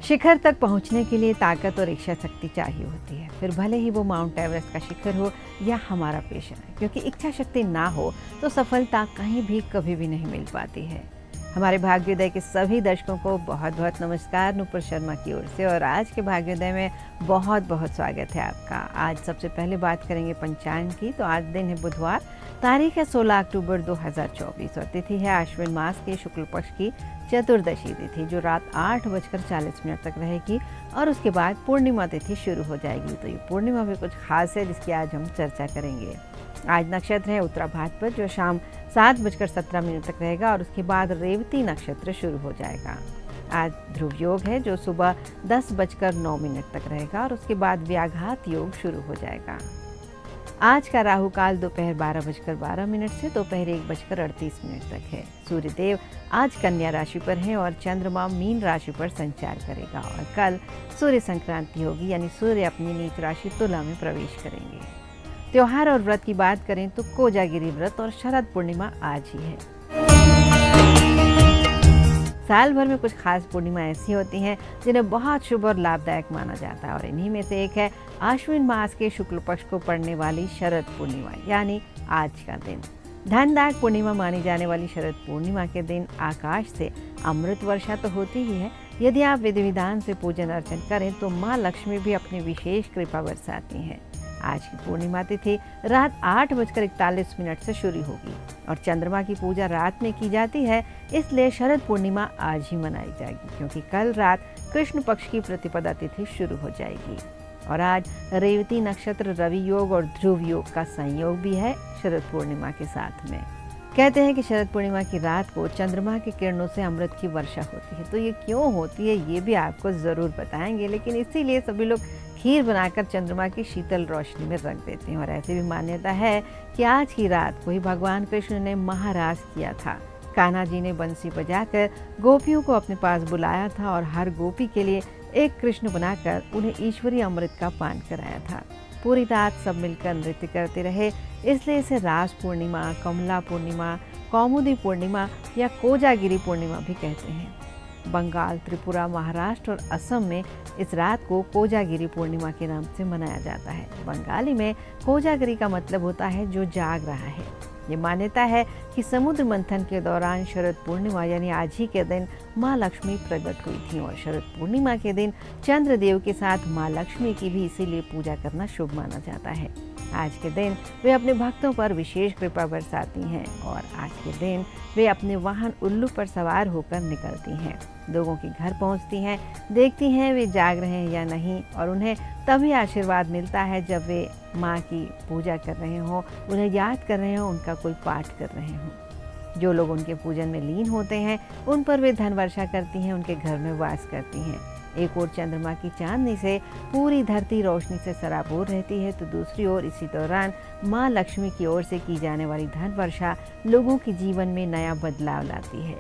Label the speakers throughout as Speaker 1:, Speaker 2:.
Speaker 1: शिखर तक पहुंचने के लिए ताकत और इच्छा शक्ति चाहिए होती है, फिर भले ही वो माउंट एवरेस्ट का शिखर हो या हमारा पेशा है, क्योंकि इच्छा शक्ति ना हो तो सफलता कहीं भी कभी भी नहीं मिल पाती है। हमारे भाग्योदय के सभी दर्शकों को बहुत बहुत नमस्कार नुपुर शर्मा की ओर से, और आज के भाग्योदय में बहुत बहुत स्वागत है आपका। आज सबसे पहले बात करेंगे पंचांग की। तो आज दिन है बुधवार, तारीख है 16 अक्टूबर 2024 और तिथि है आश्विन मास के शुक्ल पक्ष की चतुर्दशी तिथि, जो रात 8:40 तक रहेगी और उसके बाद पूर्णिमा तिथि शुरू हो जाएगी। तो ये पूर्णिमा भी कुछ खास है जिसकी आज हम चर्चा करेंगे। आज नक्षत्र है उत्तरा भाद्र, जो शाम 7:17 तक रहेगा और उसके बाद रेवती नक्षत्र शुरू हो जाएगा। आज ध्रुव योग है, जो सुबह 10:09 तक रहेगा और उसके बाद व्याघात योग शुरू हो जाएगा। आज का राहु काल दोपहर 12:12 से दोपहर 1:38 तक है। सूर्य देव आज कन्या राशि पर हैं और चंद्रमा मीन राशि पर संचार करेगा, और कल सूर्य संक्रांति होगी, यानी सूर्य अपनी नीच राशि तुला में प्रवेश करेंगे। त्योहार और व्रत की बात करें तो कोजागिरी व्रत और शरद पूर्णिमा आज ही है। साल भर में कुछ खास पूर्णिमा ऐसी होती हैं जिन्हें बहुत शुभ और लाभदायक माना जाता है, और इन्हीं में से एक है आश्विन मास के शुक्ल पक्ष को पड़ने वाली शरद पूर्णिमा, यानी आज का दिन। धनदायक पूर्णिमा मानी जाने वाली शरद पूर्णिमा के दिन आकाश से अमृत वर्षा तो होती ही है। यदि आप विधि विधान से पूजन अर्चन करें तो माँ लक्ष्मी भी अपनी विशेष कृपा बरसाती हैं। आज की पूर्णिमा तिथि रात 8:41 से शुरू होगी और चंद्रमा की पूजा रात में की जाती है, इसलिए शरद पूर्णिमा आज ही मनाई जाएगी, क्योंकि कल रात कृष्ण पक्ष की प्रतिपदा तिथि शुरू हो जाएगी। और आज रेवती नक्षत्र, रवि योग और ध्रुव योग का संयोग भी है शरद पूर्णिमा के साथ में। कहते हैं कि शरद पूर्णिमा की रात को चंद्रमा की किरणों से अमृत की वर्षा होती है। तो ये क्यों होती है ये भी आपको ज़रूर बताएंगे, लेकिन इसीलिए सभी लोग खीर बनाकर चंद्रमा की शीतल रोशनी में रख देते हैं। और ऐसी भी मान्यता है कि आज की रात को ही भगवान कृष्ण ने महारास किया था। कान्हा जी ने बंसी बजाकर गोपियों को अपने पास बुलाया था और हर गोपी के लिए एक कृष्ण बनाकर उन्हें ईश्वरीय अमृत का पान कराया था। पूरी रात सब मिलकर नृत्य करते रहे, इसलिए इसे रास पूर्णिमा, कमला पूर्णिमा, कौमुदी पूर्णिमा या कोजागिरी पूर्णिमा भी कहते हैं। बंगाल, त्रिपुरा, महाराष्ट्र और असम में इस रात को कोजागिरी पूर्णिमा के नाम से मनाया जाता है। बंगाली में कोजागिरी का मतलब होता है जो जाग रहा है। ये मान्यता है कि समुद्र मंथन के दौरान शरद पूर्णिमा यानी आज ही के दिन माँ लक्ष्मी प्रकट हुई थी, और शरद पूर्णिमा के दिन चंद्रदेव के साथ माँ लक्ष्मी की भी इसीलिए पूजा करना शुभ माना जाता है। आज के दिन वे अपने भक्तों पर विशेष कृपा बरसाती हैं, और आज के दिन वे अपने वाहन उल्लू पर सवार होकर निकलती हैं, लोगों के घर पहुंचती हैं, देखती हैं वे जाग रहे हैं या नहीं, और उन्हें तभी आशीर्वाद मिलता है जब वे माँ की पूजा कर रहे हों, उन्हें याद कर रहे हों, उनका कोई पाठ कर रहे हों। जो लोग उनके पूजन में लीन होते हैं उन पर वे धन वर्षा करती हैं, उनके घर में वास करती हैं। एक ओर चंद्रमा की चांदनी से पूरी धरती रोशनी से सराबोर रहती है, तो दूसरी ओर इसी दौरान माँ लक्ष्मी की ओर से की जाने वाली धन वर्षा लोगों के जीवन में नया बदलाव लाती है।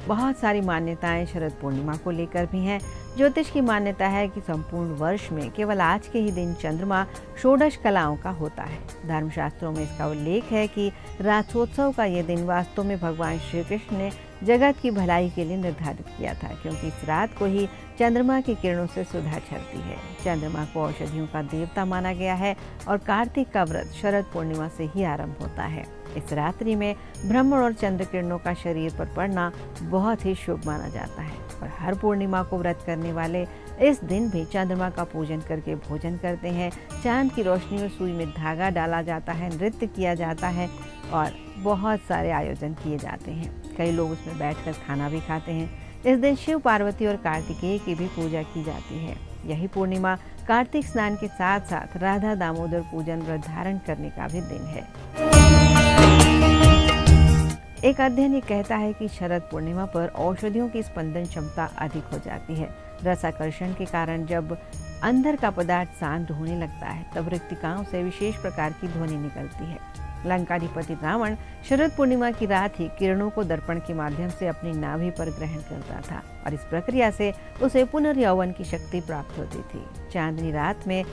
Speaker 1: बहुत सारी मान्यताएं शरद पूर्णिमा को लेकर भी हैं। ज्योतिष की मान्यता है कि संपूर्ण वर्ष में केवल आज के ही दिन चंद्रमा षोडश कलाओं का होता है। धर्मशास्त्रों में इसका उल्लेख है कि रात्रोत्सव का ये दिन वास्तव में भगवान श्री कृष्ण ने जगत की भलाई के लिए निर्धारित किया था, क्योंकि इस रात को ही चंद्रमा की किरणों से सुधा छलती है। चंद्रमा को औषधियों का देवता माना गया है और कार्तिक का व्रत शरद पूर्णिमा से ही आरंभ होता है। इस रात्रि में भ्रमण और चंद्र किरणों का शरीर पर पड़ना बहुत ही शुभ माना जाता है, और हर पूर्णिमा को व्रत करने वाले इस दिन भी चंद्रमा का पूजन करके भोजन करते हैं। चांद की रोशनी में सुई में धागा डाला जाता है, नृत्य किया जाता है और बहुत सारे आयोजन किए जाते हैं। कई लोग उसमें बैठकर खाना भी खाते हैं। इस दिन शिव, पार्वती और कार्तिकेय की भी पूजा की जाती है। यही पूर्णिमा कार्तिक स्नान के साथ साथ राधा दामोदर पूजन, व्रत धारण करने का भी दिन है। एक अध्ययन ये कहता है कि शरद पूर्णिमा पर औषधियों की स्पंदन क्षमता अधिक हो जाती है। रसाकर्षण के कारण जब अंदर का पदार्थ शांत होने लगता है, तब रिक्तिकाओं से विशेष प्रकार की ध्वनि निकलती है। लंकाधिपति रावण शरद पूर्णिमा की रात ही किरणों को दर्पण के माध्यम से अपनी नाभि पर ग्रहण करता था, और इस प्रक्रिया से उसे पुनर्यौवन की शक्ति प्राप्त होती थी। चांदनी रात में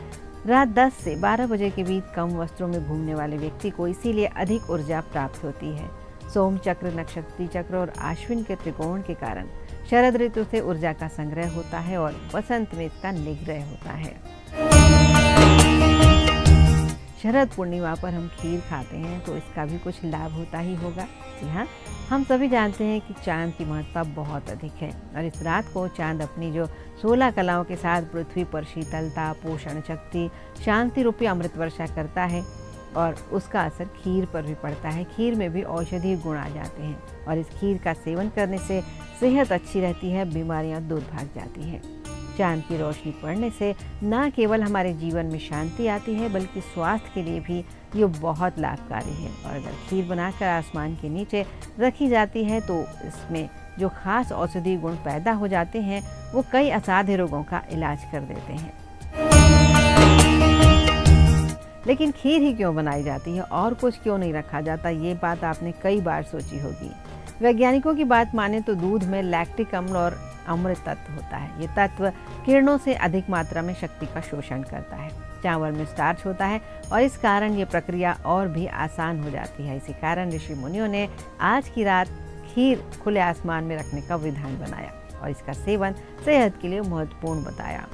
Speaker 1: रात 10 से 12 बजे के बीच कम वस्त्रों में घूमने वाले व्यक्ति को इसीलिए अधिक ऊर्जा प्राप्त होती है। सोम चक्र, नक्षत्री चक्र और आश्विन के त्रिकोण के कारण शरद ऋतु से ऊर्जा का संग्रह होता है और बसंत में इसका निग्रह होता है। शरद पूर्णिमा पर हम खीर खाते हैं तो इसका भी कुछ लाभ होता ही होगा। जी हाँ, हम सभी जानते हैं कि चांद की महत्ता बहुत अधिक है और इस रात को चांद अपनी जो 16 कलाओं के साथ पृथ्वी पर शीतलता, पोषण शक्ति, शांति रूपी अमृत वर्षा करता है और उसका असर खीर पर भी पड़ता है। खीर में भी औषधीय गुण आ जाते हैं और इस खीर का सेवन करने से सेहत अच्छी रहती है, बीमारियां दूर भाग जाती हैं। चांद की रोशनी पड़ने से न केवल हमारे जीवन में शांति आती है बल्कि स्वास्थ्य के लिए भी ये बहुत लाभकारी है। और अगर खीर बनाकर आसमान के नीचे रखी जाती है तो इसमें जो खास औषधीय गुण पैदा हो जाते हैं वो कई असाध्य रोगों का इलाज कर देते हैं। लेकिन खीर ही क्यों बनाई जाती है और कुछ क्यों नहीं रखा जाता, ये बात आपने कई बार सोची होगी। वैज्ञानिकों की बात माने तो दूध में लैक्टिक अम्ल और अमृत तत्व होता है। ये तत्व किरणों से अधिक मात्रा में शक्ति का शोषण करता है। चावल में स्टार्च होता है और इस कारण ये प्रक्रिया और भी आसान हो जाती है। इसी कारण ऋषि मुनियों ने आज की रात खीर खुले आसमान में रखने का विधान बनाया और इसका सेवन सेहत के लिए महत्वपूर्ण बताया।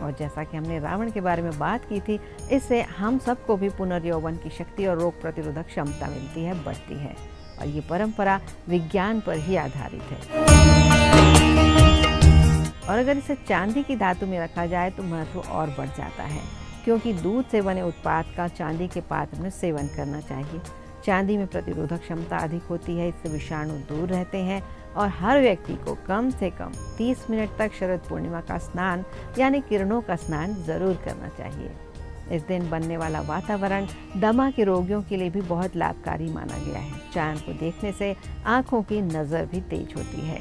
Speaker 1: और जैसा कि हमने रावण के बारे में बात की थी, इससे हम सबको भी पुनर्यौवन की शक्ति और रोग प्रतिरोधक क्षमता मिलती है, बढ़ती है। और ये परंपरा विज्ञान पर ही आधारित है। और अगर इसे चांदी की धातु में रखा जाए तो महत्व और बढ़ जाता है, क्योंकि दूध से बने उत्पाद का चांदी के पात्र में सेवन करना चाहिए। चांदी में प्रतिरोधक क्षमता अधिक होती है, इससे विषाणु दूर रहते हैं और हर व्यक्ति को कम से कम 30 मिनट तक शरद पूर्णिमा का स्नान यानी किरणों का स्नान जरूर करना चाहिए। इस दिन बनने वाला वातावरण दमा के रोगियों के लिए भी बहुत लाभकारी माना गया है। चांद को देखने से आंखों की नज़र भी तेज होती है।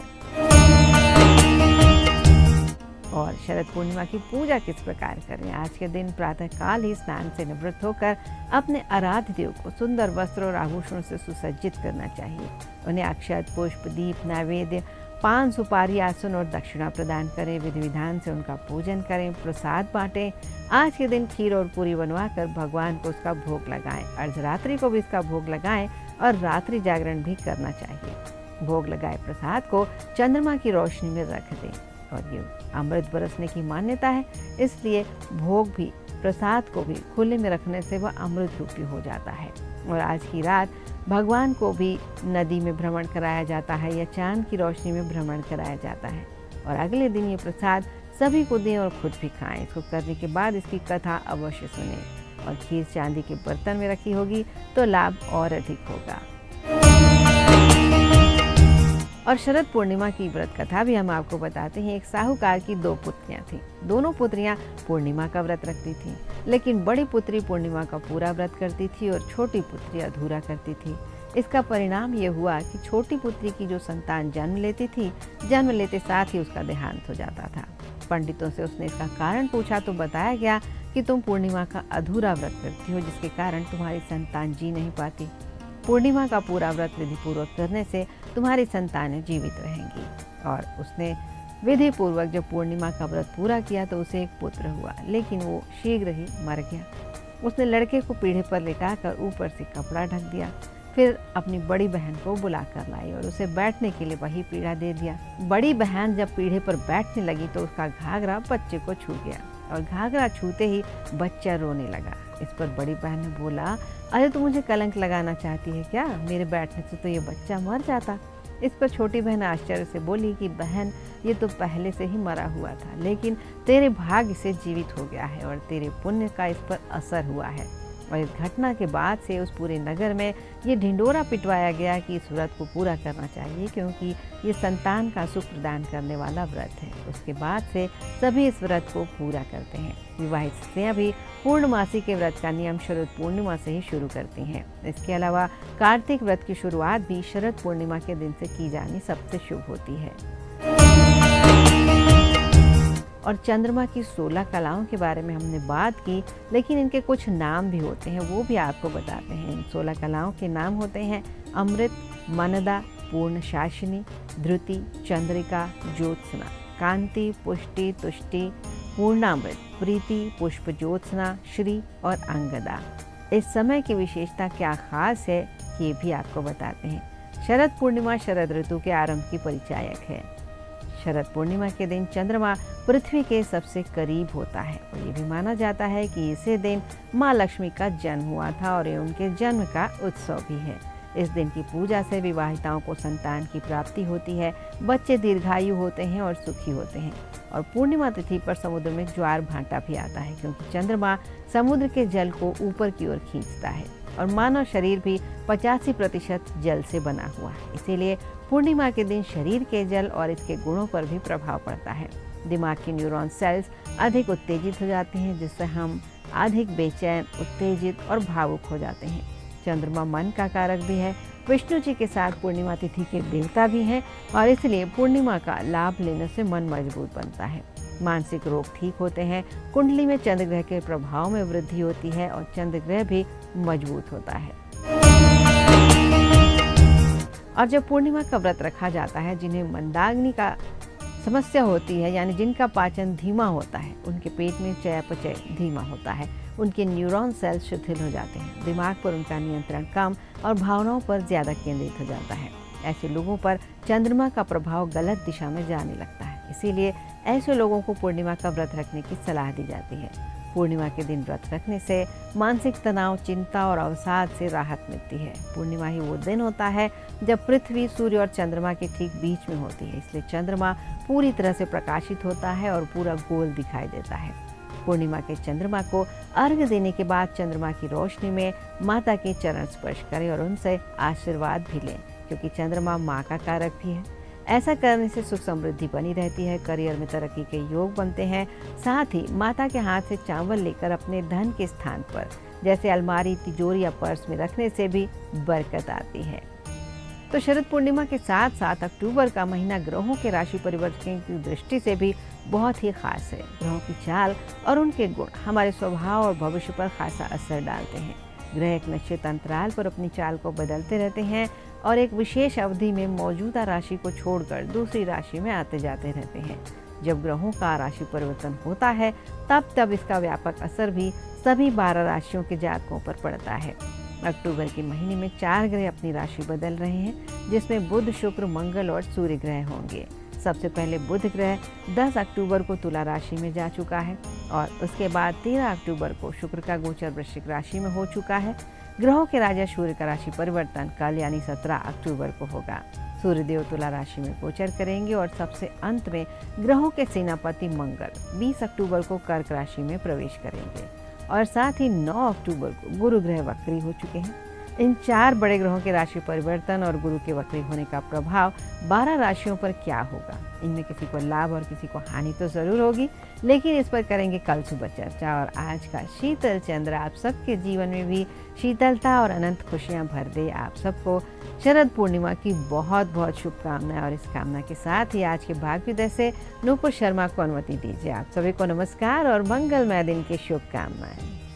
Speaker 1: और शरद पूर्णिमा की पूजा किस प्रकार करें? आज के दिन प्रातःकाल ही स्नान से निवृत्त होकर अपने आराध्य देव को सुंदर वस्त्र और आभूषणों से सुसज्जित करना चाहिए। उन्हें अक्षत, पुष्प, दीप, नैवेद्य, पान, सुपारी, आसन और दक्षिणा प्रदान करें। विधि विधान से उनका पूजन करें, प्रसाद बांटें। आज के दिन खीर और पूरी बनवाकर भगवान को उसका भोग लगाएं। अर्धरात्रि को भी इसका भोग लगाएं और रात्रि जागरण भी करना चाहिए। भोग लगाए प्रसाद को चंद्रमा की रोशनी में रख दें। और ये अमृत बरसने की मान्यता है, इसलिए भोग भी, प्रसाद को भी खुले में रखने से वह अमृत रूपी हो जाता है। और आज की रात भगवान को भी नदी में भ्रमण कराया जाता है या चांद की रोशनी में भ्रमण कराया जाता है। और अगले दिन ये प्रसाद सभी को दें और खुद भी खाएं। इसको करने के बाद इसकी कथा अवश्य सुनें। और खीर चांदी के बर्तन में रखी होगी तो लाभ और अधिक होगा। और शरद पूर्णिमा की व्रत कथा भी हम आपको बताते हैं। एक साहूकार की 2 पुत्रियां थीं। दोनों पुत्रियां पूर्णिमा का व्रत रखती थीं, लेकिन बड़ी पुत्री पूर्णिमा का पूरा व्रत करती थी और छोटी पुत्री अधूरा करती थी। इसका परिणाम ये हुआ कि छोटी पुत्री की जो संतान जन्म लेती थी, जन्म लेते साथ ही उसका देहांत हो जाता था। पंडितों से उसने इसका कारण पूछा तो बताया गया कि तुम पूर्णिमा का अधूरा व्रत करती हो, जिसके कारण तुम्हारी संतान जी नहीं पाती। पूर्णिमा का पूरा व्रत विधि पूर्वक करने से तुम्हारी संतानें जीवित रहेंगी। और उसने विधि पूर्वक जब पूर्णिमा का व्रत पूरा किया तो उसे एक पुत्र हुआ, लेकिन वो शीघ्र ही मर गया। उसने लड़के को पीढ़े पर लिटाकर ऊपर से कपड़ा ढक दिया, फिर अपनी बड़ी बहन को बुला कर लाई और उसे बैठने के लिए वही पीढ़ा दे दिया। बड़ी बहन जब पीढ़े पर बैठने लगी तो उसका घाघरा बच्चे को छू गया और घाघरा छूते ही बच्चा रोने लगा। इस पर बड़ी बहन ने बोला, अरे तू मुझे कलंक लगाना चाहती है क्या? मेरे बैठने से तो ये बच्चा मर जाता। इस पर छोटी बहन आश्चर्य से बोली कि बहन, ये तो पहले से ही मरा हुआ था, लेकिन तेरे भाग्य से जीवित हो गया है और तेरे पुण्य का इस पर असर हुआ है। और इस घटना के बाद से उस पूरे नगर में ये ढिंडोरा पिटवाया गया कि इस व्रत को पूरा करना चाहिए, क्योंकि ये संतान का सुख प्रदान करने वाला व्रत है। उसके बाद से सभी इस व्रत को पूरा करते हैं। विवाहित स्त्रियां भी पूर्णमासी के व्रत का नियम शरद पूर्णिमा से ही शुरू करती हैं। इसके अलावा कार्तिक व्रत की शुरुआत भी शरद पूर्णिमा के दिन से की जानी सबसे शुभ होती है। और चंद्रमा की 16 कलाओं के बारे में हमने बात की, लेकिन इनके कुछ नाम भी होते हैं, वो भी आपको बताते हैं। इन 16 कलाओं के नाम होते हैं अमृत, मनदा, पूर्ण शासिनी, धृति, चंद्रिका, ज्योत्सना, कांति, पुष्टि, तुष्टि, पूर्णामृत, प्रीति, पुष्प ज्योत्सना, श्री और अंगदा। इस समय की विशेषता क्या खास है, ये भी आपको बताते हैं। शरद पूर्णिमा शरद ऋतु के आरंभ की परिचायक है। शरद पूर्णिमा के दिन चंद्रमा पृथ्वी के सबसे करीब होता है और ये भी माना जाता है कि इसी दिन माँ लक्ष्मी का जन्म हुआ था और ये उनके जन्म का उत्सव भी है। इस दिन की पूजा से विवाहिताओं को संतान की प्राप्ति होती है, बच्चे दीर्घायु होते हैं और सुखी होते हैं। और पूर्णिमा तिथि पर समुद्र में ज्वार भाटा भी आता है, क्योंकि चंद्रमा समुद्र के जल को ऊपर की ओर खींचता है और मानव शरीर भी 85% जल से बना हुआ है। इसीलिए पूर्णिमा के दिन शरीर के जल और इसके गुणों पर भी प्रभाव पड़ता है। दिमाग की न्यूरॉन सेल्स अधिक उत्तेजित हो जाते हैं, जिससे हम अधिक बेचैन, उत्तेजित और भावुक हो जाते हैं। चंद्रमा मन का कारक भी है, विष्णु जी के साथ पूर्णिमा तिथि के देवता भी हैं और इसलिए पूर्णिमा का लाभ लेने से मन मजबूत बनता है। मानसिक रोग ठीक होते हैं, कुंडली में चंद्र ग्रह के प्रभाव में वृद्धि होती है और चंद्र ग्रह भी मजबूत होता है। और जब पूर्णिमा का व्रत रखा जाता है, जिन्हें मंदाग्नि का समस्या होती है, यानी जिनका पाचन धीमा होता है, उनके पेट में चयापचय धीमा होता है, उनके न्यूरॉन सेल्स शिथिल हो जाते हैं, दिमाग पर उनका नियंत्रण कम और भावनाओं पर ज़्यादा केंद्रित हो जाता है। ऐसे लोगों पर चंद्रमा का प्रभाव गलत दिशा में जाने लगता है। इसीलिए ऐसे लोगों को पूर्णिमा का व्रत रखने की सलाह दी जाती है। पूर्णिमा के दिन व्रत रखने से मानसिक तनाव, चिंता और अवसाद से राहत मिलती है। पूर्णिमा ही वो दिन होता है जब पृथ्वी, सूर्य और चंद्रमा के ठीक बीच में होती है, इसलिए चंद्रमा पूरी तरह से प्रकाशित होता है और पूरा गोल दिखाई देता है। पूर्णिमा के चंद्रमा को अर्घ्य देने के बाद चंद्रमा की रोशनी में माता के चरण स्पर्श करें और उनसे आशीर्वाद भी लें, क्योंकि चंद्रमा माँ का कारक भी है। ऐसा करने से सुख समृद्धि बनी रहती है, करियर में तरक्की के योग बनते हैं। साथ ही माता के हाथ से चावल लेकर अपने धन के स्थान पर, जैसे अलमारी, तिजोरी या पर्स में रखने से भी बरकत आती है। तो शरद पूर्णिमा के साथ 7 अक्टूबर का महीना ग्रहों के राशि परिवर्तन की दृष्टि से भी बहुत ही खास है। ग्रहों की चाल और उनके गुण हमारे स्वभाव और भविष्य पर खासा असर डालते हैं। ग्रह एक निश्चित अंतराल पर अपनी चाल को बदलते रहते हैं और एक विशेष अवधि में मौजूदा राशि को छोड़कर दूसरी राशि में आते जाते रहते हैं। जब ग्रहों का राशि परिवर्तन होता है, तब इसका व्यापक असर भी सभी 12 राशियों के जातकों पर पड़ता है। अक्टूबर के महीने में 4 ग्रह अपनी राशि बदल रहे हैं, जिसमें बुध, शुक्र, मंगल और सूर्य ग्रह होंगे। सबसे पहले बुध ग्रह 10 अक्टूबर को तुला राशि में जा चुका है और उसके बाद 13 अक्टूबर को शुक्र का गोचर वृश्चिक राशि में हो चुका है। ग्रहों के राजा सूर्य का राशि परिवर्तन कल यानी 17 अक्टूबर को होगा। सूर्यदेव तुला राशि में गोचर करेंगे और सबसे अंत में ग्रहों के सेनापति मंगल 20 अक्टूबर को कर्क राशि में प्रवेश करेंगे और साथ ही 9 अक्टूबर को गुरु ग्रह वक्री हो चुके हैं। इन 4 बड़े ग्रहों के राशि परिवर्तन और गुरु के वक्री होने का प्रभाव 12 राशियों पर क्या होगा, इनमें किसी को लाभ और किसी को हानि तो जरूर होगी, लेकिन इस पर करेंगे कल सुबह चर्चा। और आज का शीतल चंद्र आप सबके जीवन में भी शीतलता और अनंत खुशियां भर दे। आप सबको शरद पूर्णिमा की बहुत बहुत शुभकामनाएं और इस कामना के साथ ही आज के भाग्योदय से नूपुर शर्मा को अनुमति दीजिए। आप सभी को नमस्कार और मंगलमय दिन की शुभकामनाएं।